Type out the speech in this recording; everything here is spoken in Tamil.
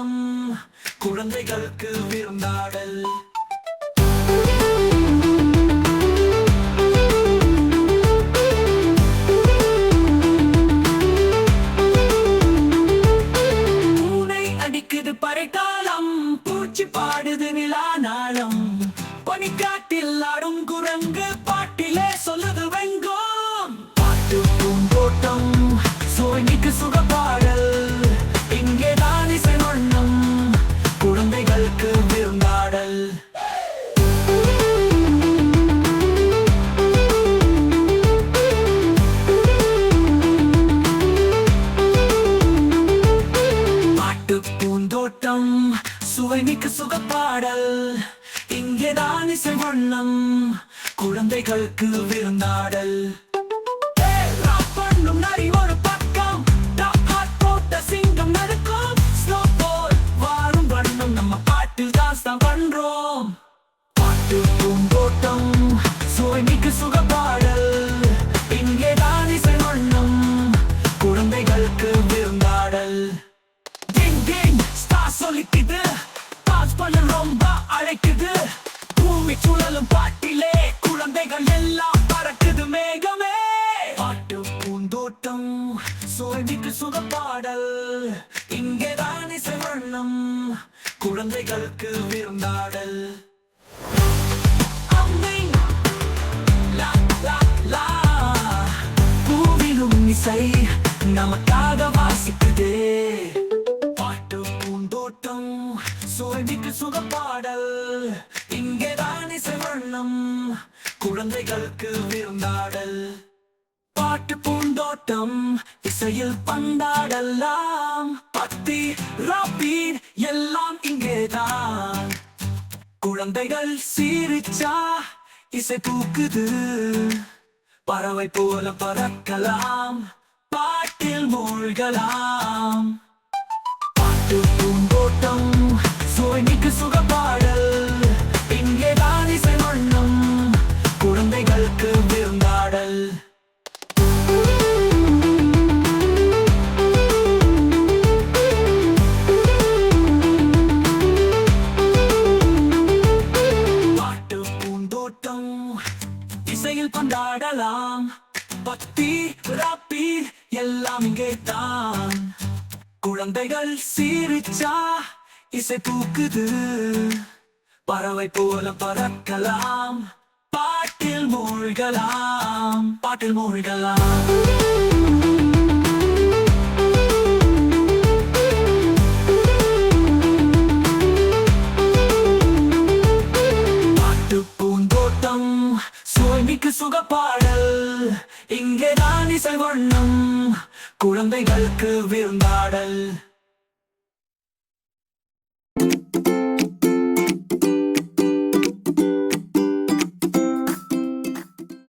வண்ணம் குழந்தைகளுக்கு விருந்தாடல். பூனை அடிக்குது பறைத்தாளம், பூச்சி பாடுது நிலா நாளம், பனிக்காட்டில் ஆடும் குரங்கு பாட்டிலே சொல்லுது வெங்கோம். பாட்டு பூந்தோட்டம் சோனிக்கு சுகப்பாடல், இங்கேதான் இசை வண்ணம் குழந்தைகளுக்கு விருந்தாடல். பாட்டு பூந்தோட்டம் சுவைமிக்க சுகப்பாடல், இங்கேதான் இசை வண்ணம் குழந்தைகளுக்கு விருந்தாடல். பண்ணும் நரி ஒரு பக்கம், போட்ட சிங்கம் நடக்கும், ஸ்னோபால் வாரும் வண்ணம் நம்ம பாட்டில் டான்ஸ் தான் பண்றோம். பாட்டு பூந்தோட்டம் சுவைமிக்க சுகப்பாடல், இங்கேதான் இசை வண்ணம் குழந்தைகளுக்கு விருந்தாடல். டிங் டிங் ஸ்டார் சொல்லிக்குது, டான்ஸ் பண்ண ரொம்ப அழைக்குது, பூமி சுழலும் பாட்டிலே குழந்தைகள் எல்லாம் பறக்குது மேகமே. பாட்டு பூந்தோட்டம் சுவைமிக்க சுகப்பாடல், இங்கேதான் இசை வண்ணம் குழந்தைகளுக்கு விருந்தாடல். அம்மிங் லா லா லா, பூவிலும் இசை நமக்காக வாசிக்குதே. பாட்டு பூந்தோட்டம் சுவைமிக்க சுகப்பாடல், இங்கேதான் இசை வண்ணம் குழந்தைகளுக்கு விருந்தாடல். பாட்டு பூந்தோட்டம் இசையில் பந்தாடலாம், பத்தி ராப்பீர் எல்லாம் இங்கேதான். குழந்தைகள் சிரிச்சா இசை பூக்குது, பறவை போல பறக்கலாம், பாட்டில் மூழ்கலாம். பாட்டு பூந்தோட்டம் சுவைமிக்க சுகப்பாடல், இங்கேதான் இசை வண்ணம் குழந்தைகளுக்கு விருந்தாடல். பாட்டு பூந்தோட்டம் இசையில் பந்தாடலாம், பக்தி ராப்பி எல்லாம் இங்கேதான். குழந்தைகள் சிரிச்சா இசை பூக்குது, பறவை போல பறக்கலாம், பாட்டில் மூழ்கலாம், பாட்டில் மூழ்கலாம். பாட்டு பூந்தோட்டம் சுவைமிக்க சுகப்பாடல், இங்கேதான் இசை வண்ணம் குழந்தைகளுக்கு விருந்தாடல்.